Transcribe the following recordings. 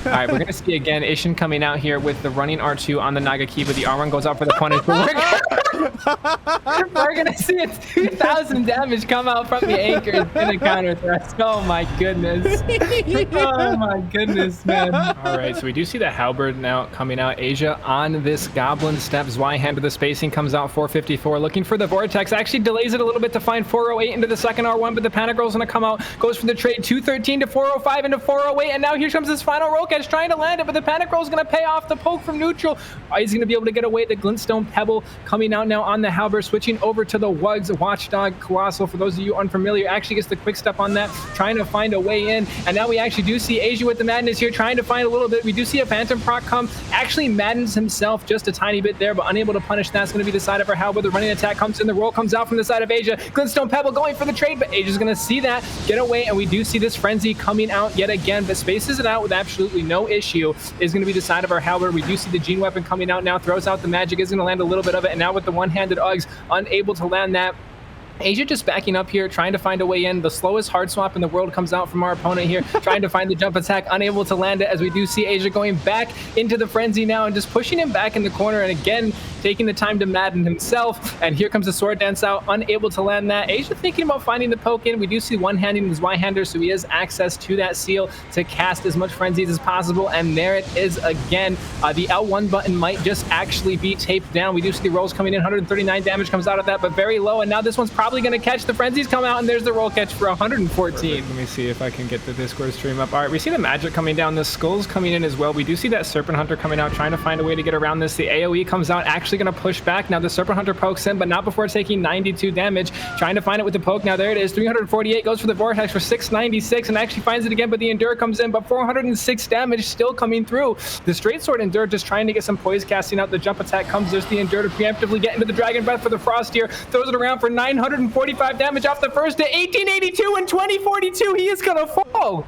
All right, we're going to see again Ishin coming out here with the running R2 on the Nagaki, but the R1 goes out for the punish. But we're going to see a 2,000 damage come out from the anchor in a counter thrust. Oh my goodness. Oh my goodness, man. All right, so we do see the halberd now coming out. Asia on this goblin step. Zweihander, the spacing comes out 454, looking for the vortex. Actually delays it a little bit to find 408 into the second R1, but the panic roll's going to come out. Goes for the trade 213 to 405 into 408, and now here comes this final roll catch trying to land it, but the panic roll is going to pay off the poke from neutral. He's going to be able to get away. The glintstone pebble coming out now on the halberd, switching over to the wugs watchdog colossal. For those of you unfamiliar, actually gets the quick step on that, trying to find a way in. And now we actually do see Asia with the madness here, trying to find a little bit. We do see a phantom proc come, actually maddens himself just a tiny bit there, but unable to punish. That's going to be the side of our halberd. The running attack comes in, the roll comes out from the side of Asia. Glintstone pebble going for the trade, but Asia's going to see that, get away, and we do see this frenzy coming out yet again, but spaces it out with absolutely no issue. Is going to be the side of our halberd. We do see the gene weapon coming out now, throws out the magic, is going to land a little bit of it, and now with the one-handed Uggs, unable to land that. Asia just backing up here, trying to find a way in. The slowest hard swap in the world comes out from our opponent here, trying to find the jump attack, unable to land it, as we do see Asia going back into the frenzy now and just pushing him back in the corner, and again taking the time to madden himself. And here comes the sword dance out, unable to land that. Asia thinking about finding the poke in. We do see one-handing his Zweihander, so he has access to that seal to cast as much frenzies as possible, and there it is again. The L1 button might just actually be taped down. We do see the rolls coming in, 139 damage comes out of that, but very low, and now this one's probably going to catch. The frenzies come out, and there's the roll catch for 114. Perfect. Let me see if I can get the Discord stream up. All right, we see the magic coming down, the skulls coming in as well. We do see that Serpent Hunter coming out, trying to find a way to get around this. The AoE comes out, actually going to push back. Now the Serpent Hunter pokes in, but not before taking 92 damage. Trying to find it with the poke. Now there it is, 348, goes for the vortex for 696, and actually finds it again, but the Endure comes in, but 406 damage still coming through. The straight sword Endure just trying to get some poise casting out. The jump attack comes, there's the Endure to preemptively get into the Dragon Breath for the Frost here. Throws it around for 945 damage off the first to 1882 and 2042. He is gonna fall.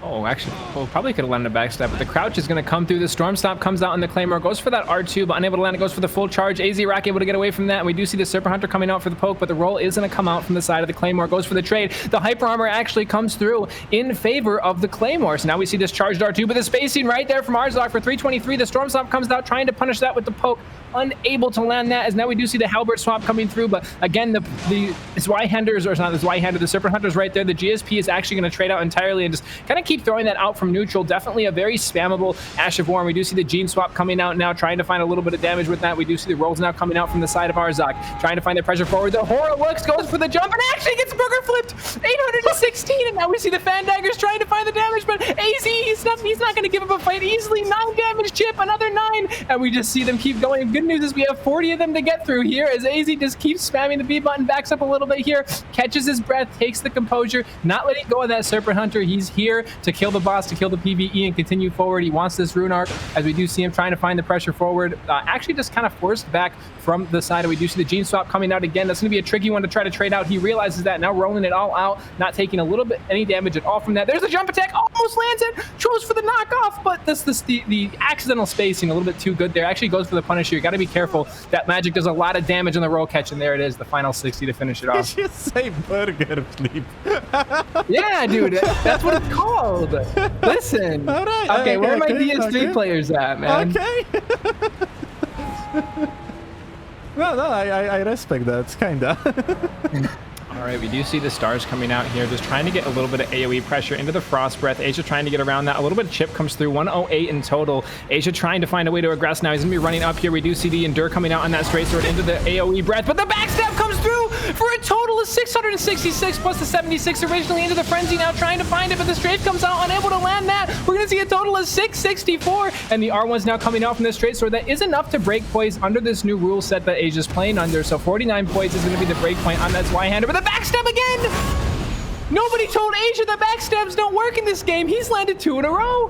Oh, actually, well, probably could have landed a backstep, but the crouch is going to come through. The Storm Stomp comes out on the Claymore, goes for that R2, but unable to land it, goes for the full charge. AZ Rock able to get away from that, and we do see the Serpent Hunter coming out for the poke, but the roll is going to come out from the side of the Claymore, goes for the trade. The Hyper Armor actually comes through in favor of the Claymore, so now we see this charged R2, but the spacing right there from Arzok for 323. The Storm Stomp comes out, trying to punish that with the poke, unable to land that, as now we do see the Halberd swap coming through, but again, the Zweihanders, or it's not the Zweihander, the Serpent Hunter's right there. The GSP is actually going to trade out entirely and just kind of keep throwing that out from neutral. Definitely a very spammable Ash of War. And we do see the Gene swap coming out now, trying to find a little bit of damage with that. We do see the rolls now coming out from the side of Arzok, trying to find the pressure forward. The Horror looks, goes for the jump, and actually gets booger flipped. 816, and now we see the Fan Daggers trying to find the damage, but AZ, he's not going to give up a fight easily. 9 damage chip, another 9, and we just see them keep going. Good news is we have 40 of them to get through here, as AZ just keeps spamming the B button, backs up a little bit here, catches his breath, takes the composure, not letting go of that Serpent Hunter. He's here to kill the boss, to kill the PvE and continue forward. He wants this rune arc, as we do see him trying to find the pressure forward. Actually just kind of forced back from the side. We do see the Gene swap coming out again. That's going to be a tricky one to try to trade out. He realizes that, now rolling it all out, not taking a little bit any damage at all from that. There's the jump attack, almost lands it, goes for the knockoff, but the accidental spacing a little bit too good there. Actually goes for the punish here. You got to be careful. That magic does a lot of damage on the roll catch, and there it is, the final 60 to finish it off. Did you say burger sleep? Yeah, dude, that's what it's called. Listen. All right. Okay, where are my DS3 players at, man? Okay. No, I respect that, kinda. All right, we do see the stars coming out here, just trying to get a little bit of AoE pressure into the Frost Breath. Asia trying to get around that. A little bit of chip comes through, 108 in total. Asia trying to find a way to aggress now. He's going to be running up here. We do see the Endure coming out on that straight sword into the AoE Breath, but the backstab comes through for a total of 666 plus the 76 originally into the Frenzy, now trying to find it, but the strafe comes out, unable to land that. We're going to see a total of 664, and the R1's now coming out from the straight sword. That is enough to break poise under this new rule set that Asia's playing under, so 49 poise is going to be the break point on that Zweihander, but the backstab again! Nobody told Asia that backstabs don't work in this game. He's landed 2 in a row.